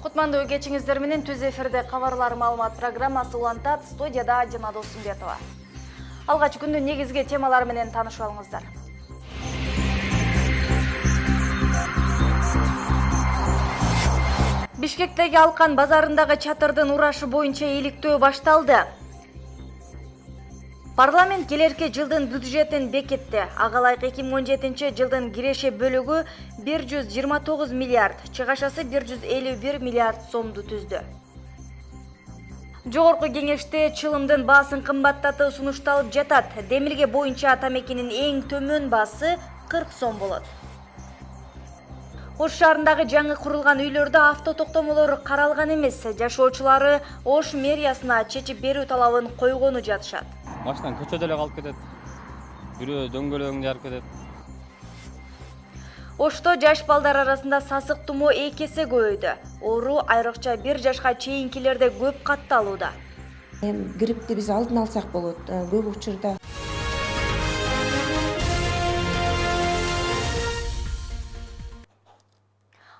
Кутмандуу кечиңиздер менен түз эфирде кабарлар маалымат программасы улантат. Студияда Жана Досумбетова. Алгач күндүн негизги темалары менен таанышып алыңыздар. Бишкектеги Алкан базарындагы чатырдын урашы боюнча иликтөө башталды. Парламент келерки жылдын бюджетин бекитти. Ага ылайык 2017 жылдын киреше бөлүгү 129 миллиард, чыгашасы 151 миллиард сомду түздү. Жогорку кеңеште чылымдын баасын кымбаттатуу сунушталып жатат. Демилге боюнча тамекинин эң төмөн баасы 40 сом болот. Ош шаарындагы жаңы курулган үйлөрдө автотоктомолор каралган эмес. Жашоочулары Ош мэриясына чечип берүү талабын койгону жатышат. Машинан көчөдө эле калып кетет. Бирөө дөңгөлөгүн жарып кетет. Ошто жаш балдар арасында сасык тумоо 2 эсе көбөйдү. Оору айрыкча 1 жашка чейинкилерде көп катталууда. Гриппти биз алдын алсак болот. Көп учурда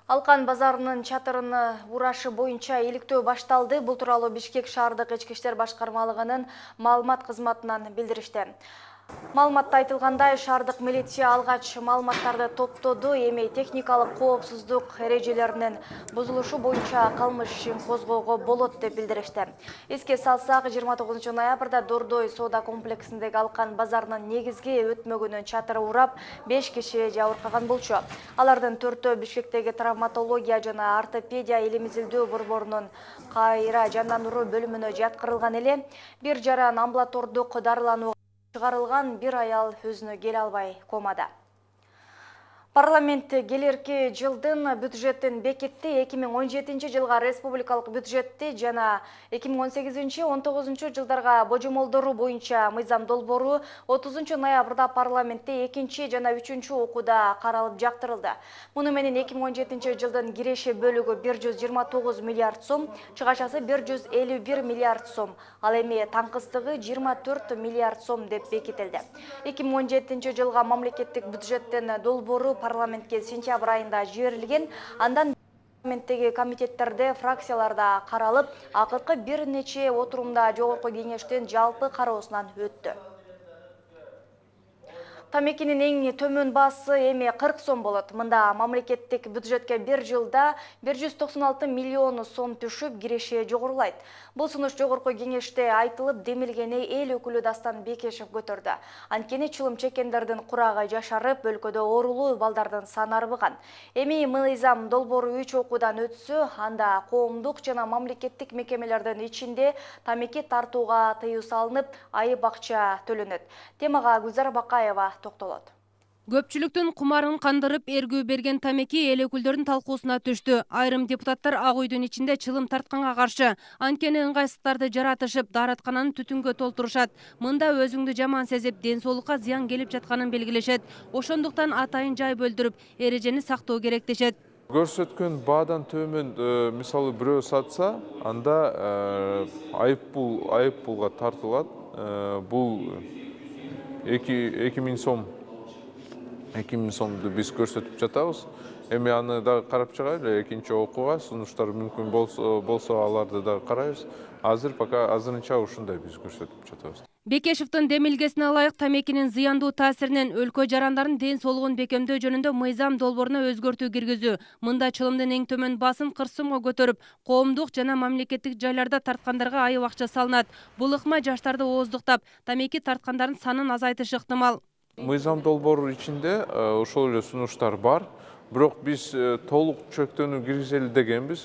Алкан базарынын чатырыны урашы боюнча иликтөө башталды. Бул тууралуу Бишкек шаардык ички иштер башкармалыгынын маалымат кызматынан билдиришти. Маалыматта айтылгандай, шаардык милиция алгач маалыматтарды топтоду. Эми техникалык коопсуздук эрежелеринин бузулушу боюнча кылмыш ишин козгоого болот деп билдиришти. Эске салсак, 29 ноябрда Дордой соода комплексиндеги Алкан базарынын негизги өтмөгүнүн чатыры урап, 5 киши жабыркаган болчу. Алардын 4-өө Бишкектеги травматология жана ортопедия илим-изилдөө борборунун кайра жандандыруу бөлүмүнө жаткырылган эле. Бир жаран амбулатордук дарыланууга чыгарылган, бир аял өзүнө келе албай комада. Парламент келерки жылдын бюджетин бекитти. 2017 жылга республикалык бюджетти жана 2018-19 жылдарга божомолдору боюнча мыйзам долбоору 30 ноябрда парламентте 2 жана 3 окууда каралып жактырылды. Муну менен 2017 жылдын киреше бөлүгү 129 миллиард сом, чыгашасы 151 миллиард сом, ал эми таңкыстыгы 24 миллиард сом деп бекитилди. 2017 жылга мамлекеттик бюджеттин долбоору парламентке сентябрь айында жиберилген. Андан парламенттеги комитеттерде, фракцияларда каралып, акыркы бир нече отурумда жогорку кеңештин жалпы кароосунан өттү. Тамекинин эң төмөн баасы эми 40 сом болот. Мында мамлекеттик бюджетке бир жылда 196 миллион сом түшүп, киреше жогорулайт. Бул сунуш жогорку кеңеште айтылып, демилгени эл өкүлү Дастан Бекешев көтөрдү. Анткени чылым чеккендердин курагы жашарып, өлкөдө оорулуу балдардын саны арбыган. Эми мыйзам долбоору 3 окуудан өтсө, анда коомдук жана мамлекеттик мекемелердин ичинде тамеки тартууга тыюу салынып, айып акча төлөнөт. Темага Гүлзара Бакаева токтолот. Көпчүлүктүн кумарын кандырып эргүү берген тамеки эл өкүлдөрүнүн талкуусуна түштү. Айрым депутаттар ак үйдүн ичинде чылым тартканга каршы. Анткени ыңгайсыздыктарды жаратышып, даараткананы түтүнгө толтурушат. Мында өзүңдү жаман сезип, ден соолукка зыян келип жатканын белгилешет. Ошондуктан атайын жай бөлдүрүп, эрежени сактоо керек дешет. Көрсөткөн баадан төмөн мисалы бирөө сатса, анда айыппулга тартылат. Бул 2000 сомду биз көрсөтүп жатабыз. Эми аны да карап чыгайлы, экинчи окууга сунуштар мүмкүн болсо аларды да карайбыз. Азырынча ушундай биз көрсөтүп жатабыз. Бекешевдин демилгесине ылайык, тамекинин зыяндуу таасиринен өлкө жарандарын ден соолугун бекемдөө жөнүндө мыйзам долбооруна өзгөртүү киргизүү. Мында чылымдын эң төмөн баасын 40 сомго көтөрүп, коомдук жана мамлекеттик жайларда тарткандарга айып акча салынат. Бул ыкма жаштарды ооздуктап, тамеки тарткандардын санын азайтышы ыктымал. Мыйзам долбоору ичинде ошол эле сунуштар бар. Бирок биз толук чектөөнү киргизели дегенбиз.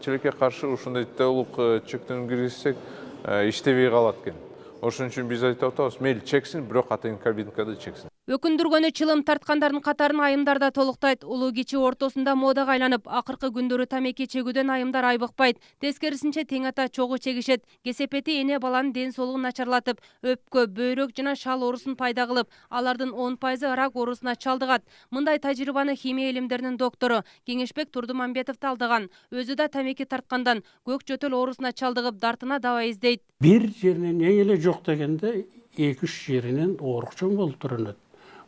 Чилекке каршы ушундай толук чектөөнү киргизсек иштебей калат экен. Ошон үчүн биз айтып атабыз, мейли чексин, бирок атайын кабинкада чексин. Өкүндүргөнү чылым тарткандардын катарын айымдар да толуктайт. Улуу кичи ортосунда модага айланып, акыркы күндөрү тамеки чегүүдөн айымдар айбыкпайт. Тескерисинче тең ата чогуу чегишет. Кесепети эне баланын ден соолугун начарлатып, өпкө, бөйрөк жана шал оорусун пайда кылып, алардын 10% рак оорусуна чалдыгат. Мындай тажрыйбаны химия илимдеринин доктору Кеңешбек Турдумамбетов талдаган. Өзү да тамеки тарткандан көк жөтөл оорусуна чалдыгып, дартына даба издейт. Бир жеринен эң эле жок дегенде 2-3 жеринен оорукчан болуп турат.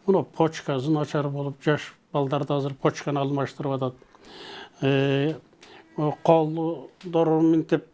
Мына почкасы начар болуп, жаш балдарды азыр почканы алмаштырып атат. колдору минтип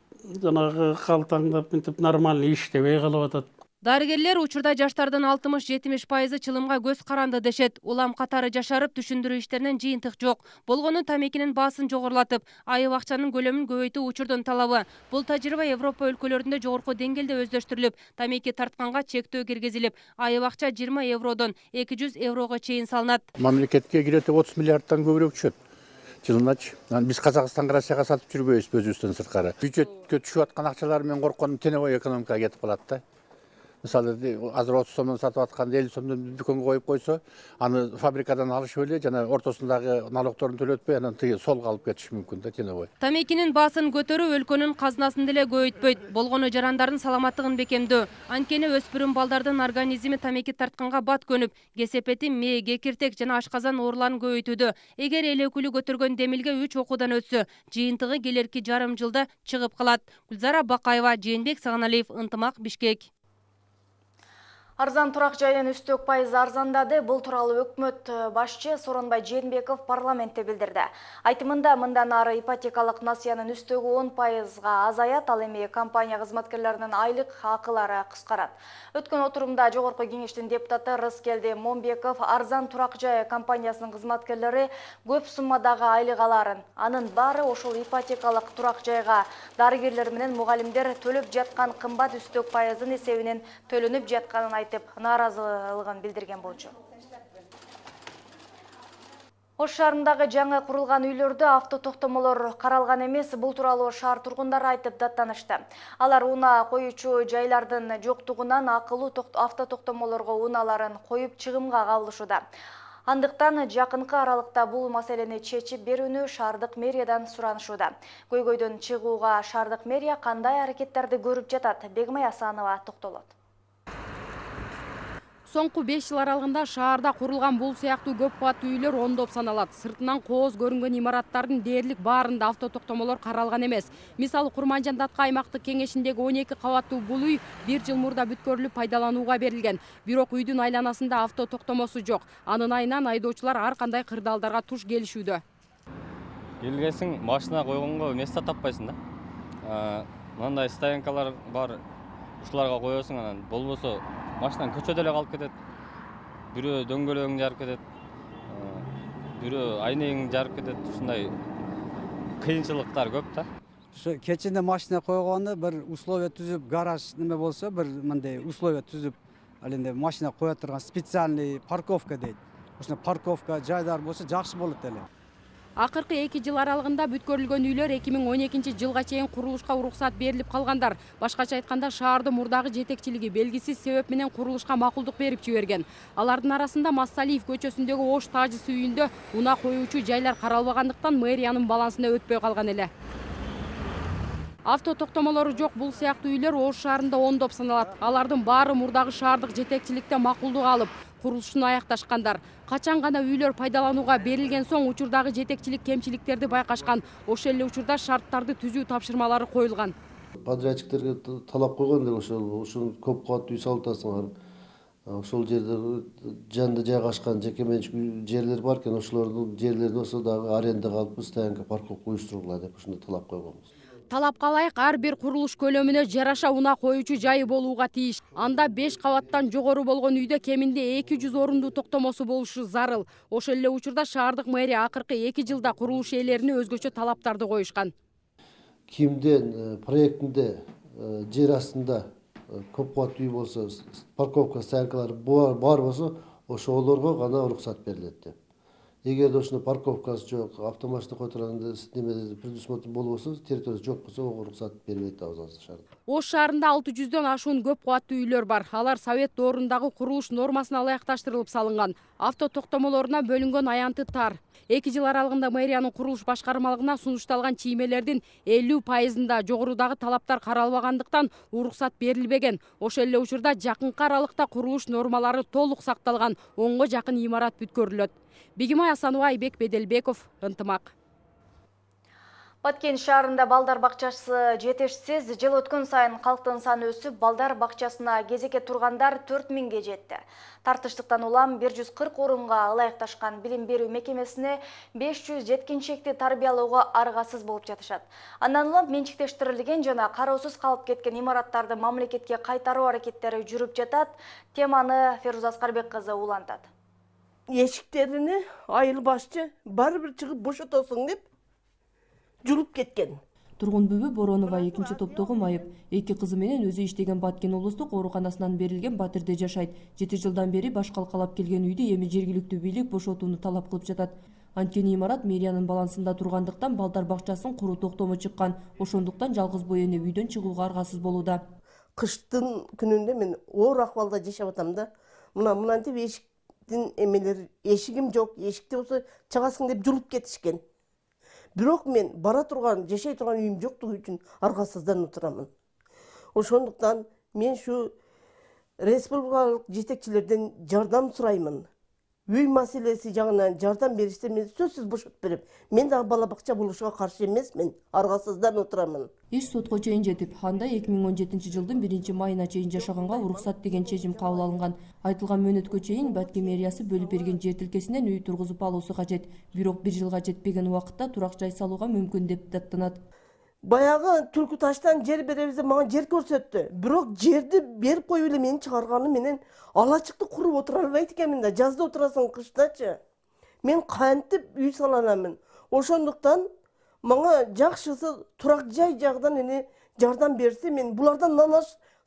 жанагы калтаңдап минтип нормальный иштебей калып атат. Дарыгерлер учурда жаштардын 60-70% чылымга көз каранды дешет. Улам катары жашарып, түшүндүрүү иштеринен жыйынтык жок. Болгону тамекинин баасын жогорулатып, айып акчанын көлөмүн көбөйтүү учурдун талабы. Бул тажрыйба Европа өлкөлөрүндө жогорку деңгээлде өздөштүрүлүп, тамеки тартканга чектөө киргизилип, айып акча 20 евродон 200 еврого чейин салынат. Мамлекетке кирети 30 миллиардтан көбүрөөк түшөт. Жылыначы. Биз Казакстанга, Россияга сатып жүрбөйбүз өзүбүздөн сырткары. Бюджетке түшүп аткан акчалар менен корккон теневой экономикага кетип калат да. Мисалы, азыр 30 сомдон сатып атканды 50 сомдон дүкөнгө коюп койсо, аны фабрикадан алышып эле жана ортосундагы налогторун төлөтпөй, анан сол калып кетиши мүмкүн да теневой. Тамекинин баасын көтөрүү өлкөнүн казынасын деле көбөйтпөйт. Болгону жарандардын саламаттыгын бекемдөө. Анткени өспүрүм балдардын организми тамеки тартканга бат көнүп, кесепети, мээ, кекиртек жана ашказан ооруларын көбөйтүүдө. Эгер эл өкүлү көтөргөн демилге 3 окуудан өтсө, жыйынтыгы келерки жарым жылда чыгып калат. Гүлзара Бакаева, Жээнбек Сагыналиев, Ынтымак, Бишкек. Арзан турак жайын үстөк пайыз арзандады. Бул тууралуу өкмөт башчы Сооронбай Жээнбеков парламентте билдирди. Айтымында мындан ары ипотекалык насыянын үстөгү 10%га азаят, ал эми компания кызматкерлеринин айлык акылары кыскарат. Өткөн отурумда жогорку кеңештин депутаты Рыскелди Момбеков арзан турак жай компаниясынын кызматкерлери көп суммадагы айлык аларын, анын баары ошол ипотекалык турак жайга дарыгерлер менен мугалимдер төлөп жаткан кымбат үстөк пайыздын эсебинен төлөнүп жатканын айтып наразылыгын билдирген болчу. Ош шаарындагы жаңы курулган үйлөрдө автотоктомолор каралган эмес, бул тууралуу шаар тургундары айтып даттанышты. Алар унаа коюучу жайлардын жоктугунан акылуу автотоктомолорго унааларын коюп чыгымга кабылышууда. Андыктан жакынкы аралыкта бул маселени чечип берүүнү шаардык мэриядан суранышууда. Көйгөйдөн чыгууга шаардык мэрия кандай аракеттерди көрүп жатат? Бегмай Асанова токтолот. Соңку 5 жыл аралыгында шаарда курулган бул сыяктуу көп кабаттуу үйлөр ондоп саналат. Сыртынан кооз көрүнгөн имараттардын дээрлик баарында автотоктомолор каралган эмес. Мисалы, Курманжан Датка аймактык кеңешиндеги 12 кабаттуу бул үй 1 жыл мурда бүткөрүлүп пайдаланууга берилген. Бирок үйдүн айланасында автотоктомосу жок. Анын айынан айдоочулар ар кандай кырдаалдарга туш келишүүдө. Келгесиң, машина койгонго место таппайсың да. Мындай стоянкалар бар, ушуларга коесуң, анан болбосо машинанын көчөдө эле калып кетет. Бирөө дөңгөлөгүң жарып кетет. Бирөө айнегиң жарып кетет. Ушундай кыйынчылыктар көп да. Ошо кечинде машина койгону бир условия түзүп, гараж неме болсо, бир мындай условия түзүп, ал эми машина кое турган специальный парковка дейт. Ошо парковка жайлар болсо жакшы болот эле. Акыркы 2 жыл аралыгында бүткөрүлгөн үйлөр 2012 жылга чейин курулушка уруксат берилип калгандар. Башкача айтканда, шаардын мурдагы жетекчилиги белгисиз себеп менен курулушка макулдук берип жиберген. Алардын арасында Массалиев көчөсүндөгү Ош Тажысы үйүндө унаа коюучу жайлар каралбагандыктан мэриянын балансына өтпөй калган эле. Автотоктомолору жок бул сыяктуу үйлөр Ош шаарында ондоп саналат. Алардын баары мурдагы шаардык жетекчиликте макулдук алып, курулушун аякташкандар. Качан гана үйлөр пайдаланууга берилген соң учурдагы жетекчилик кемчиликтерди байкашкан. Ошол эле учурда шарттарды түзүү тапшырмалары коюлган. Подрядчиктерге талап койгондор, ошол көп кабаттуу үй салып атасыңар. Ошол жерде жанында жайгашкан жеке менчик жерлер бар экен, ошолордун жерлерин болсо дагы арендага алып стоянка парковка уюштургула деп ушундай талап койгонбуз. Талапка ылайык ар бир курулуш көлөмүнө жараша унаа коюучу жайы болууга тийиш. Анда 5 кабаттан жогору болгон үйдө кеминде 200 орундуу токтомосу болушу зарыл. Ошол эле учурда шаардык мэрия акыркы 2 жылда курулуш ээлерине өзгөчө талаптарды коюшкан. Кимден проектинде жер астында көп кабаттуу үй болсо, парковка стоянкалары бар болсо, ошолорго гана уруксат берилет деп. Эгерде ошондой парковкасы жок, автомашина кое турган неме предусмотрено болбосо, территориясы жок болсо, уруксат бербейт азыр шаарда. Ош шаарында 600дөн ашуун көп кабаттуу үйлөр бар. Алар Совет доорундагы курулуш нормасына ылайыкташтырылып салынган. Автотоктомолоруна бөлүнгөн аянты тар. 2 жыл аралыгында мэриянын курулуш башкармалыгына сунушталган чиймелердин 50%-ында жогорудагы талаптар каралбагандыктан уруксат берилбеген. Ошол эле учурда жакынкы аралыкта курулуш нормалары толук сакталган 10го жакын имарат бүткөрүлөт. Бегимай Асанова, Айбек Беделбеков, Ынтымак. Баткен шаарында балдар бакчасы жетешсиз, жыл өткөн сайын калктын саны өсүп, балдар бакчасына кезекке тургандар 4000ге жетти. Тартыштыктан улам 140 орунга ылайыкташкан билим берүү мекемесине 500 жеткинчекти тарбиялоого аргасыз болуп жатышат. Андан улам менчиктештирилген жана кароосуз калып кеткен имараттарды мамлекетке кайтаруу аракеттери жүрүп жатат. Теманы Феруза Аскарбек кызы улантат. Эшиктерини айылбашчы барбир чыгып бошотосуң деп жулуп кеткен. Тургун Бүбү Боронова экинчи топтогу майып. Эки кызы менен өзү иштеген Баткен облустук ооруканасынан берилген Батирде жашайт. 7 жылдан бери баш калкалап келген үйдү эми жергиликтүү бийлик бошотууну талап кылып жатат. Анткени имарат мэриянын балансында тургандыктан балдар бакчасын куруу токтому чыккан. Ошондуктан жалгыз бой эне үйдөн чыгууга аргасыз болууда. Кыштын күнүндө мен оор акыбалда жашап атам да. Мынантип эшиктин эмелер, эшигим жок, эшикте болсо чыгасың деп жулуп кетишкен. Бирок мен бара турган, жашай турган үйүм жоктугу үчүн аргасызданып турамын. Ошондуктан мен ушу республикалык жетекчилерден жардам сураймын. Үй маселеси жагынан жардам беришсе мен сөзсүз бошотуп берем. Мен дагы бала бакча болушуга каршы эмесмин, аргасызданып турамын. Иш сотко чейин жетип, анда 2017 жылдын 1-майына чейин жашаганга уруксат деген чечим кабыл алынган. Айтылган мөөнөткө чейин Баткен мэриясы бөлүп берген жер тилкесинен үй тургузуп алуусу кажет. Бирок 1 жылга жетпеген убакытта турак жай салууга мүмкүн деп даттанат. Баягы Түлкү таштан жер беребиз деп мага жер көрсөттү. Бирок жерди берип коюп эле мени чыгарганы менен алачыкты куруп отура албайт экенмин да. Жазда отурасың, кыштачы. Мен кантип үй сала аламын. Ошондуктан мага жакшысы турак жай жагынан эне жардам берсе, мен булардан нанаш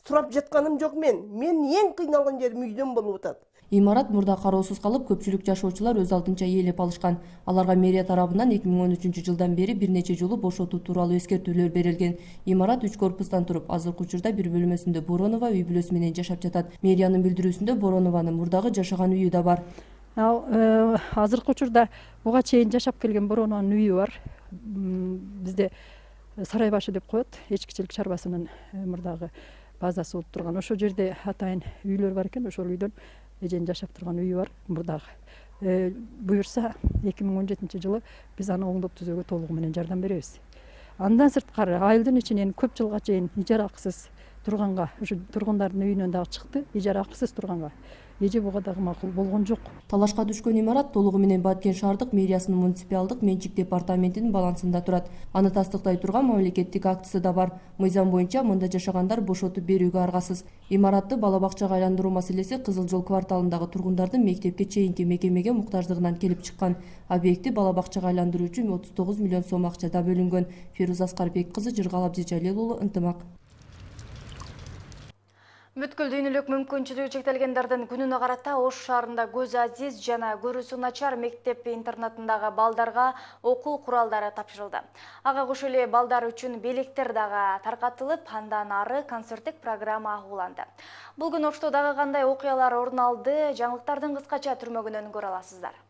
сурап жатканым жок мен. Мен эң кыйналган жерим үйдөн болуп атат. Имарат мурда кароосуз калып, көпчүлүк жашоочулар өз алдынча ээлеп алышкан. Аларга мэрия тарабынан 2013 жылдан бери бир нече жолу бошотуу тууралуу эскертүүлөр берилген. Имарат 3 корпустан туруп, азыркы учурда бир бөлмөсүндө Боронова үй бүлөсү менен жашап жатат. Мэриянын билдирүүсүндө Боронованын мурдагы жашаган үйү да бар. Азыркы учурда буга чейин жашап келген Боронованын үйү бар. Бизде Сарайбашы деп коет, эчкичилик чарбасынын мурдагы базасы болуп турган. Ошол жерде атайын үйлөр бар экен, ошол үйдөн эжен жашап турган үйү бар мурдагы. Буюрса 2017 жылы биз аны оңдоп түзөөгө толугу менен жардам беребиз. Андан сырткары айылдын ичинен көп жылга чейин ижара акысыз турганга, ушу тургундардын үйүнөн дагы чыкты, ижара акысыз турганга эже буга дагы макул болгон жок. Талашка түшкөн имарат толугу менен Баткен шаардык мэриясынын муниципалдык менчик департаментинин балансында турат. Аны тастыктай турган мамлекеттик актысы да бар. Мыйзам боюнча мында жашагандар бошотуп берүүгө аргасыз. Имаратты бала бакчага айландыруу маселеси Кызыл Жол кварталындагы тургундардын мектепке чейинки мекемеге муктаждыгынан келип чыккан. Объекти бала бакчага айландыруу үчүн 39 миллион сом акча да бөлүнгөн. Феруза Аскарбек кызы, Жыргал Абдижалил уулу, Ынтымак. Бүткүл дүйнөлүк мүмкүнчүлүгү чектелгендердин күнүнө карата Ош шаарында көз азиз жана көрүүсү начар мектеп-интернатындагы балдарга окуу куралдары тапшырылды. Ага кош эле балдар үчүн белектер дагы таркатылып, андан ары концерттик программа уланды. Бул күнү Ошто дагы кандай окуялар орун алды, жаңылыктардын кыскача түрмөгүнөн көрө аласыздар.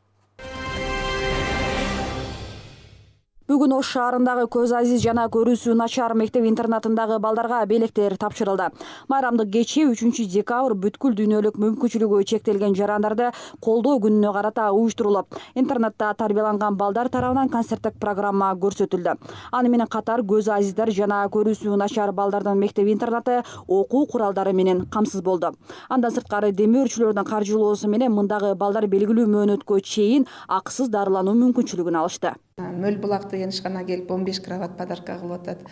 Бүгүн Ош шаарындагы көз азиз жана көрүүсү начар мектеп-интернатындагы балдарга белектер тапшырылды. Майрамдык кече 3 декабрь бүткүл дүйнөлүк мүмкүнчүлүгү чектелген жарандарды колдоо күнүнө карата уюштурулуп, интернатта тарбияланган балдар тарабынан концерттик программа көрсөтүлдү. Аны менен катар көз азиздер жана көрүүсү начар балдардын мектеп-интернаты окуу куралдары менен камсыз болду. Андан сырткары демөөрчүлөрдүн каржылоосу менен мындагы балдар белгилүү мөөнөткө чейин акысыз дарылануу мүмкүнчүлүгүн алышты. Мөл булак деген ишкана келип 15 кровать подарка кылып атат.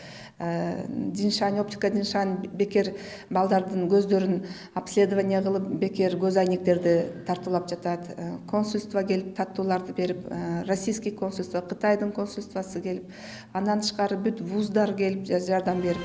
Диншань, оптика Диншань бекер балдардын көздөрүн обследование кылып, бекер көз айнектерди тартуулап жатат. Консульство келип таттууларды берип, российский консульство, Кытайдын консульствосы келип, андан тышкары бүт вуздар келип жардам берип.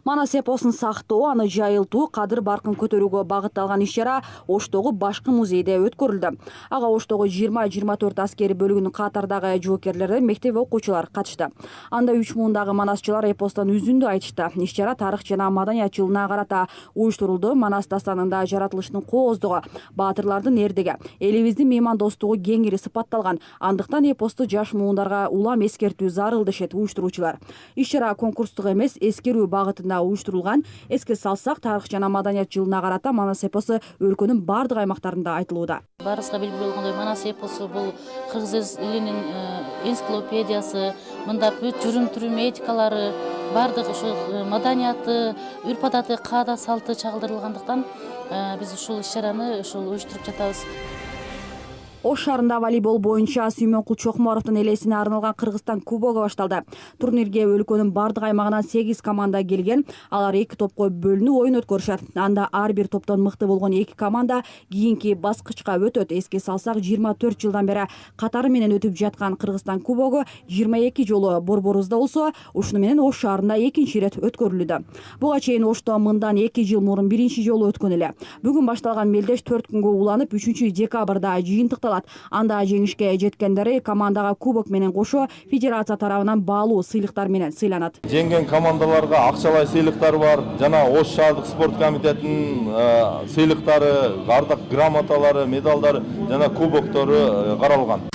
Манас эпосун сактоо, аны жайылтуу, кадыр баркын көтөрүүгө багытталган иш-чара Оштогу башкы музейде өткөрүлдү. Ага Оштогу 20-24 аскери бөлүгүнүн катардагы жоокерлери, мектеп окуучулар катышты. Анда 3 муундагы манасчылар эпостон үзүндү айтышты. Иш-чара тарых жана маданият жылына карата уюштурулду. Манас дастанында жаратылыштын кооздугу, баатырлардын эрдиги, элибиздин меймандостугу кеңири сыпатталган. Андыктан эпосту жаш муундарга улам эскертүү зарыл дешет уюштуруучулар. Иш-чара конкурстук эмес, эскерүү багытында аясында уюштурулган. Эске салсак, тарых жана маданият жылына карата Манас эпосу өлкөнүн бардык аймактарында айтылууда. Баарыбызга белгилүү болгондой, Манас эпосу бул кыргыз элинин энциклопедиясы, мында бүт жүрүм-турум этикалары, бардык ушул маданияты, үрп-адаты, каада салты чагылдырылгандыктан биз ушул иш-чараны уюштуруп жатабыз. Ош шаарында волейбол боюнча Сүймөнкул Чокморовдун элесине арналган Кыргызстан кубогу башталды. Турнирге өлкөнүн бардык аймагынан 8 команда келген. Алар 2 топко бөлүнүп ойын өткөрүшөт. Анда ар бир топтон мыкты болгон 2 команда кийинки баскычка өтөт. Эске салсак, 24 жылдан бери катары менен өтүп жаткан Кыргызстан кубогу 22 жолу борборубузда болсо, ушуну менен Ош шаарында экинчи ирет өткөрүлүүдө. Буга чейин Ошто мындан 2 жыл мурун биринчи жолу өткөн эле. Бүгүн башталган мелдеш 4 күнгө уланып, 3-декабрда жыйынтыкталат. Анда жеңишке жеткендери командага кубок менен кошо федерация тарабынан баалуу сыйлыктар менен сыйланат. Жеңген командаларга акчалай сыйлыктар бар, жана Ош шаардык спорт комитетинин сыйлыктары, ардак грамоталары, медалдары жана кубоктору каралган.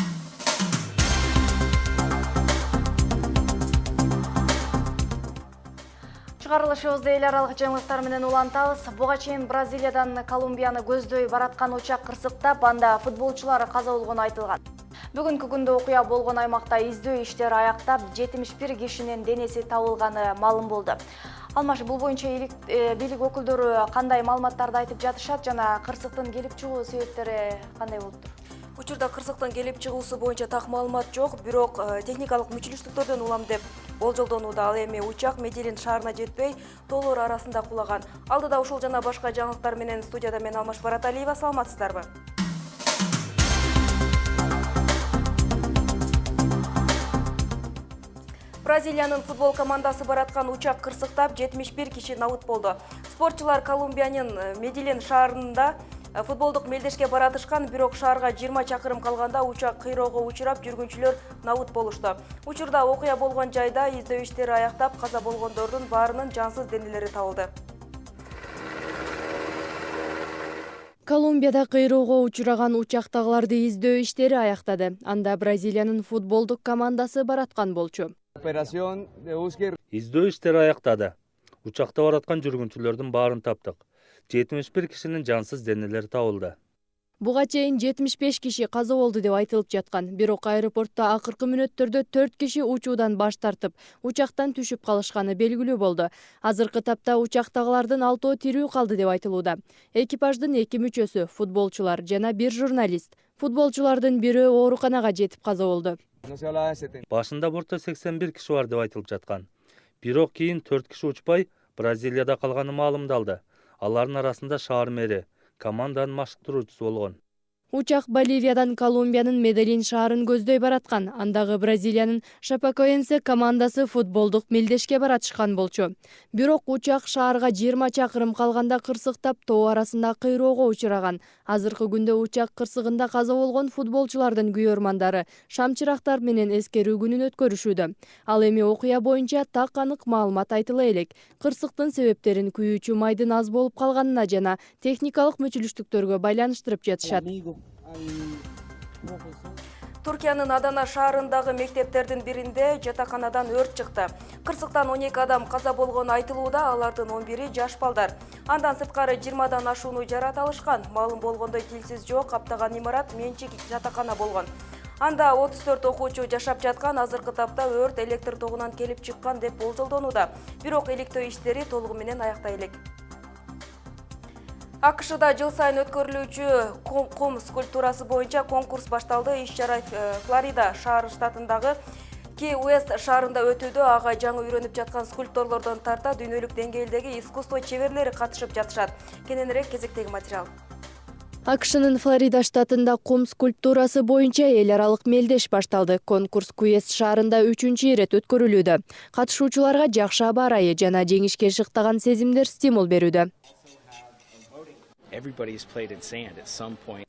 Чыгарылышыбызды эл аралык жаңылыктар менен улантабыз. Буга чейин Бразилиядан Колумбияны көздөй бараткан учак кырсыктап, анда футболчулар каза болгону айтылган. Бүгүнкү күндө окуя болгон аймакта издөө иштери аяктап, 71 кишинин денеси табылганы маалым болду. Алмаш, бул боюнча бийлик өкүлдөрү кандай маалыматтарды айтып жатышат жана кырсыктын келип чыгуу себептери кандай болуптур? Учурда кырсыктын келип чыгуусу боюнча так маалымат жок, бирок техникалык мүчүлүштүктөрдөн улам деп болжолдонууда. Ал эми учак Меделин шаарына жетпей, тоолор арасында кулаган. Алдыда ушул жана башка жаңылыктар менен студияда мен Алмаш Бараталиева, саламатсыздарбы? Бразилиянын футбол командасы бараткан учак кырсыктап, 71 киши набыт болду. Спортчулар Колумбиянын Меделин шаарында футболдук мелдешке баратышкан, бирок шаарга 20 чакырым калганда учак кыйроого учурап, жүргүнчүлөр набыт болушту. Учурда окуя болгон жайда издөө иштери аяктап, каза болгондордун баарынын жансыз денелери табылды. Колумбияда кыйроого учураган учактагыларды издөө иштери аяктады. Анда Бразилиянын футболдук командасы бараткан болчу. Издөө иштери аяктады. Учакта бараткан жүргүнчүлөрдүн баарын таптык. 71 кишинин жансыз денелери табылды. Буга чейин 75 киши каза болду деп айтылып жаткан. Бирок аэропортто акыркы мүнөттөрдө 4 киши учуудан баш тартып, учактан түшүп калышканы белгилүү болду. Азыркы тапта учактагылардын 6 тирүү калды деп айтылууда. Экипаждын 2 мүчөсү, футболчулар жана 1 журналист. Футболчулардын бири ооруканага жетип каза болду. Башында бортто 81 киши бар деп айтылып жаткан. Бирок кийин 4 киши учпай Бразилияда калганы маалымдалды. Алардын арасында шаар мэри, команданын машыктыруучусу болгон. Учак Боливиядан Колумбиянын Меделин шаарын көздөй бараткан. Андагы Бразилиянын Шапекоэнсе командасы футболдук мелдешке баратышкан болчу. Бирок учак шаарга 20 чакырым калганда кырсыктап, тоо арасында кыйроого учураган. Азыркы күндө учак кырсыгында каза болгон футболчулардын күйөрмандары шамчырактар менен эскерүү күнүн өткөрүшүүдө. Ал эми окуя боюнча так анык маалымат айтыла элек. Кырсыктын себептерин күйүүчү майдын аз болуп калганына жана техникалык мүчүлүштүктөргө байланыштырып жатышат. Туркиянын Адана шаарындагы мектептердин биринде жатаканадан өрт чыкты. Кырсыктан 12 адам каза болгону айтылууда, алардын 11-и жаш балдар. Андан сырткары 20дан ашууну жарат алышкан. Маалым болгондой, тилсиз жоо каптаган имарат менчик жатакана болгон. Анда 34 окуучу жашап жаткан. Азыркы тапта өрт электр тогунан келип чыккан деп болжолдонууда. Бирок иликтөө иштери толугу менен аяктай элек. АКШда жыл сайын өткөрүлүүчү кум скульптурасы боюнча конкурс башталды. Иш-чара Флорида шаар штатындагы Ки-Уэст шаарында өтүүдө. Ага жаңы үйрөнүп жаткан скульпторлордон тарта дүйнөлүк деңгээлдеги искусство чеберлери катышып жатышат. Кененирээк кезектеги материал. АКШнын Флорида штатында кум скульптурасы боюнча эл аралык мелдеш башталды. Конкурс Куэст шаарында 3-чү ирет өткөрүлүүдө. Катышуучуларга жакшы аба ырайы жана жеңишке шыктаган сезимдер стимул берүүдө.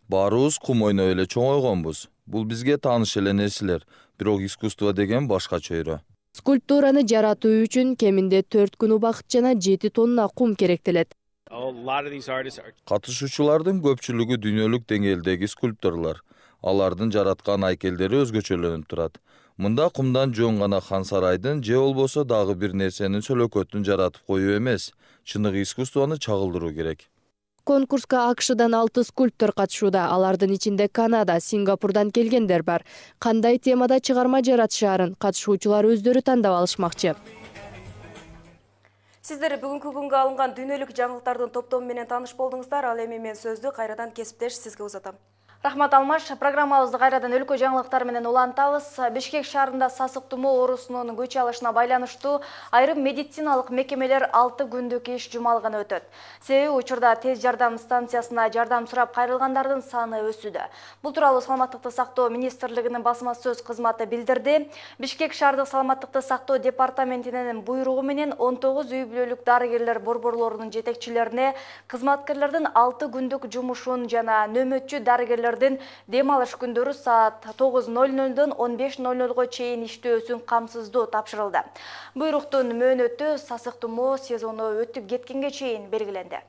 Баарыбыз кум ойноп эле чоңойгонбуз. Бул бизге тааныш эле нерселер, бирок искусство деген башкача өйрө. Скульптураны жаратуу үчүн кеминде 4 күн убакыт жана 7 тонна кум керектелет. Катышуучулардын көпчүлүгү дүйнөлүк деңгээлдеги скульпторлор. Алардын жараткан айкелдери өзгөчөлөнүп турат. Мында кумдан жонгана хан сарайдын же болбосо дагы бир нерсенин сөлөкөтүн жаратып коюу эмес, чыныгы искусствону чагылдыруу керек. Конкурска АКШдан 6 скульптор катышууда. Алардын ичинде Канада, Сингапурдан келгендер бар. Кандай темада чыгарма жаратышаарын катышуучулар өздөрү тандап алышмакчы. Сиздер бүгүнкү күнгө алынган дүйнөлүк жаңылыктардын топтому менен тааныш болдуңуздар. Ал эми мен сөздү кайрадан кесиптеш сизге узатам. Рахмат Алмаш, программабызды кайрадан өлкө жаңылыктар менен улантабыз. Бишкек шаарында сасык тумоо оорусунун күч алышына байланыштуу айрым медициналык мекемелер 6 күндүк иш жумалыгына өтөт. Себеби учурда тез жардам станциясына жардам сурап кайрылгандардын саны өсүүдө. Бул тууралуу Саламаттыкты сактоо министрлигинин басма сөз кызматы билдирди. Бишкек шаардык саламаттыкты сактоо департаментинин буйругу менен 19 үй бүлөлүк дарыгерлер борборлорунун жетекчилерине кызматкерлердин 6 күндүк жумушун жана нөмөтчү дарыгерлер дем алыш күндөрү саат 9:00-дан 15:00-га чейин иштөөсүн камсыздоо тапшырылды. Буйруктун мөөнөтү сасык тумоо сезону өтүп кеткенге чейин белгиленди.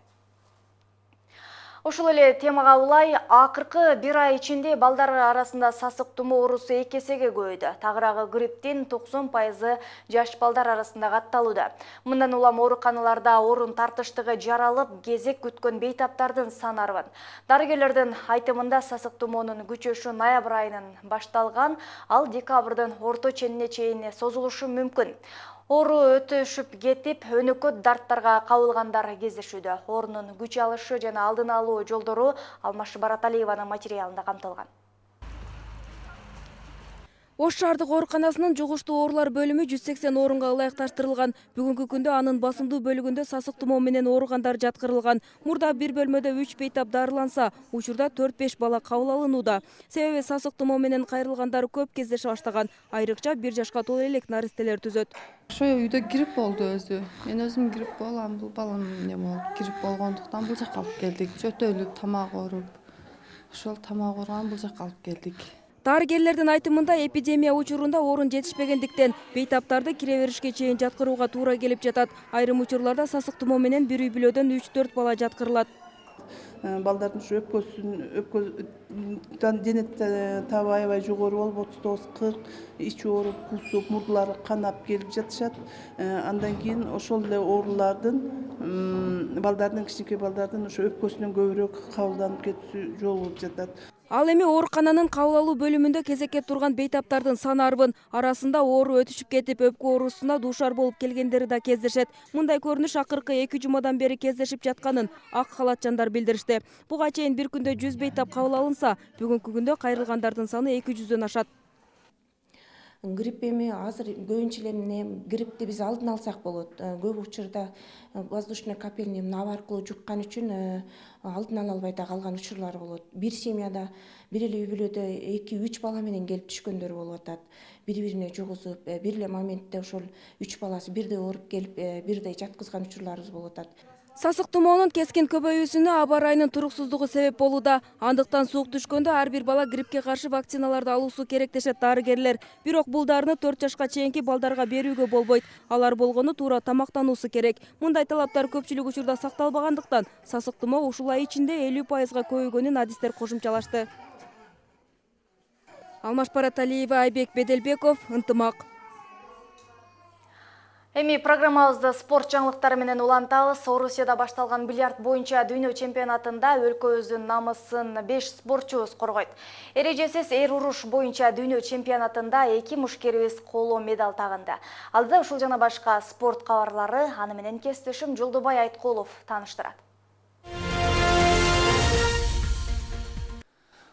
Ушул эле темага улай акыркы бир ай ичинде балдар арасында сасык тумоо оорусу 2 эсеге көбөйдү. Тагыраагы грипптин 90% жаш балдар арасында катталууда. Мындан улам ооруканаларда орун тартыштыгы жаралып, кезек күткөн бейтаптардын саны арбын. Дарыгерлердин айтымында сасык тумоонун күчөшү ноябрь айынан башталган, ал декабрдын орто ченине чейин созулушу мүмкүн. Оору өтүшүп кетип, өнөкөт дарттарга кабылгандар кездешүүдө. Оорунун күч алышы жана алдын алуу жолдору Алмаш Бараталиеванын материалында камтылган. Ош шаардык ооруканасынын жугуштуу оорулар бөлүмү 180 орунга ылайыкташтырылган. Бүгүнкү күндө анын басымдуу бөлүгүндө сасык тумоо менен ооругандар жаткырылган. Мурда бир бөлмөдө 3 бейтап дарыланса, учурда 4-5 бала кабыл алынууда. Себеби сасык тумоо менен кайрылгандар көп кездеше баштаган. Айрыкча 1 жашка толо элек наристелер түзөт. Ошо үйдө грипп болду өзү. Мен өзүм грипп болом, бул балам эмне болуп, грипп болгондуктан бул жакка алып келдик. Жөтөлүп, тамак ооруп. Ошол тамак ооруган бул жакка алып келдик. Дарыгерлердин айтымында эпидемия учурунда орун жетишпегендиктен бейтаптарды кире беришке чейин жаткырууга туура келип жатат. Айрым учурларда сасык тумоо менен бир үй бүлөдөн 3-4 бала жаткырылат. Балдардын ушу өпкөдөн дене табы аябай жогору болуп 39-40 ичи ооруп, кусуп, мурдулары канап келип жатышат. Андан кийин ошол эле оорулардын балдардын, кичинекей балдардын ошо өпкөсүнөн көбүрөөк кабылданып кетүүсү жол болуп жатат. Ал эми оорукананын кабыл алуу бөлүмүндө кезекке турган бейтаптардын саны арбын. Арасында оору өтүшүп кетип, өпкө оорусуна дуушар болуп келгендери да кездешет. Мындай көрүнүш акыркы 2 жумадан бери кездешип жатканын ак халатчандар билдиришти. Буга чейин бир күндө 100 бейтап кабыл алынса, бүгүнкү күндө кайрылгандардын саны 200дөн ашат. Грипп эми азыр көбүнчө эле гриппти биз алдын алсак болот. Көп учурда воздушный капельный нап аркылуу жуккан үчүн алдын ала албай да калган учурлар болот. Бир семьяда бир эле үй бүлөдө 2-3 бала менен келип түшкөндөр болуп атат. Бири-бирине жугузуп, бир эле моментте ошол 3 баласы бирдей ооруп келип, бирдей жаткызган учурларыбыз болуп атат. Сасык тумоонун кескин көбөйүүсүнө аба ырайынын туруксуздугу себеп болууда. Андыктан суук түшкөндө ар бир бала гриппке каршы вакциналарды алуусу керек дешет дарыгерлер. Бирок бул дарыны 4 жашка чейинки балдарга берүүгө болбойт. Алар болгону туура тамактануусу керек. Мындай талаптар көпчүлүк учурда сакталбагандыктан сасык тумоо ушул ай ичинде 50%га көбөйгөнүн адистер кошумчалашты. Алмаш Бараталиева, Айбек Беделбеков, Ынтымак. Эми программабызды спорт жаңылыктары менен улантабыз. Орусияда башталган бильярд боюнча дүйнө чемпионатында өлкөбүздүн намысын 5 спортчубуз коргойт. Эрежесиз эр уруш боюнча дүйнө чемпионатында 2 мушкерибиз коло медаль тагынды. Алдыда ушул жана башка спорт кабарлары аны менен кесиптешим Жолдубай Айткулов тааныштырат.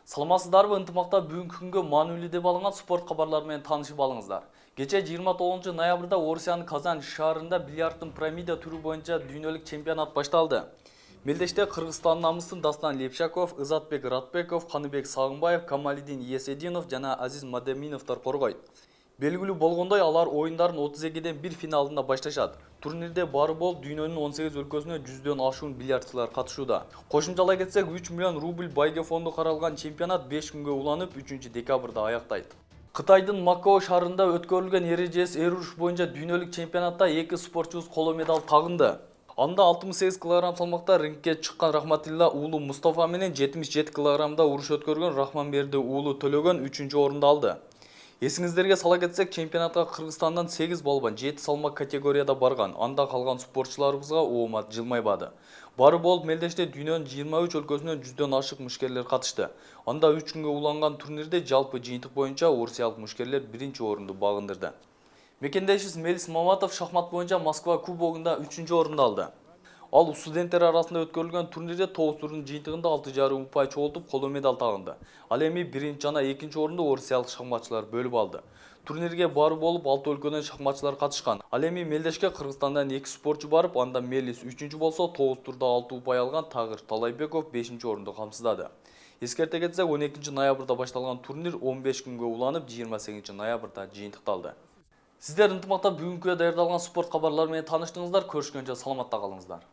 Саламатсыздарбы, Ынтымакта бүгүнкү күнгө маанилүү деп алынган спорт кабарлары менен таанышып алыңыздар. Кече 29 ноябрда Орусиянын Казан шаарында бильярдтын пирамида түрү боюнча дүйнөлүк чемпионат башталды. Мелдеште Кыргызстан намысын Дастан Лепшаков, Ызатбек Ратбеков, Каныбек Сагынбаев, Камалидин Есединов жана Азиз Мадеминовдор коргойт. Белгилүү болгондой, алар оюндардын 32ден 1 финалында башташат. Турнирде бары болуп дүйнөнүн 18 өлкөсүнө 100дөн ашуун бильярдчылар катышууда. Кошумчалай кетсек, 3 миллион рубль байге фонду каралган чемпионат 5 күнгө уланып, 3 декабрда аяктайт. Кытайдын Макао шаарында өткөрүлгөн эрежесиз эр уруш боюнча дүйнөлүк чемпионатта 2 спортчубуз коло медаль тагынды. Анда 68 кг салмакта рингке чыккан Рахматилла уулу Мустафа менен 77 кг уруш өткөргөн Рахманберди уулу Төлөгөн 3-орунду алды. Есіңіздерге сала кетсек, чемпионатқа Қырғызстандан 8 балбан 7 салмақ категорияда барған, анда қалған спортшыларыбызға оомат жылмайбады. Бары болып Мелдеште дүйнөнүн 23 өлкөсүнөн 100дөн ашык мушкерлер катышты. Анда 3 күнгө уланган турнирде жалпы жыйынтык боюнча орусиялык мушкерлер 1-чи орунду багындырды. Мекендешибиз Мелис Маматов шахмат боюнча Москва кубогунда 3-чү орунду алды. Ал студенттер арасында өткөрүлгөн турнирде 9 турдун жыйынтыгында 6,5 упай чогултуп коло медаль тагынды. Ал эми 1-чи жана 2-чи орунду орусиялык шахматчылар бөлүп алды. Турнирге бары болуп 6 өлкөдөн шахматчылар катышкан. Ал эми Мелдешке Кыргызстандан 2 спортчу барып, анда Мелис 3-чү болсо, 9 турда 6 упай алган Тагыр Талайбеков 5-чи орунду камсыздады. Эскерте кетсек, 12 ноябрда башталган турнир 15 күнгө уланып, 28 ноябрда жыйынтыкталды. Сиздер ынтымакта бүгүнкү даярдалган спорт кабарлары менен тааныштыңыздар. Көрүшкөнчө саламатта калыңыздар.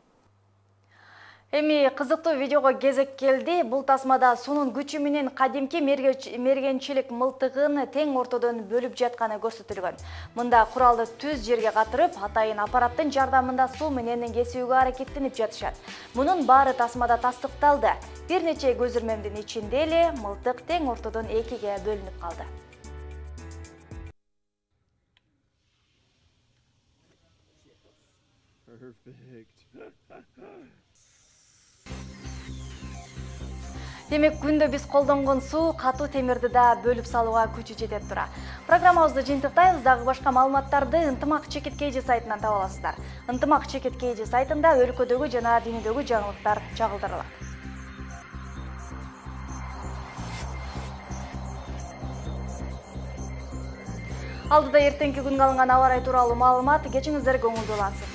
Эми кызыктуу видеого кезек келди. Бул тасмада суунун күчү менен кадимки мергенчилик мылтыгын тең ортодон бөлүп жатканы көрсөтүлгөн. Мында куралды түз жерге катырып, атайын аппараттын жардамында суу менен кесүүгө аракеттенип жатышат. Мунун баары тасмада тастыкталды. Бир нече көзүрмөмдүн ичинде эле мылтык тең ортодон экиге бөлүнүп калды. Демек, күндө биз колдонгон суу катуу темирди да бөлүп салууга күчү жетет тура. Программабызды жыйынтыктайбыз. Дагы башка маалыматтарды Ынтымак Чекит KG сайтынан таба аласыздар. Ынтымак Чекит KG сайтында өлкөдөгү жана дүйнөдөгү жаңылыктар чагылдырылат. Алдыда эртеңки күнгө алынган аба ырайы тууралуу маалымат. Кечиңиздер көңүлдүү улансын.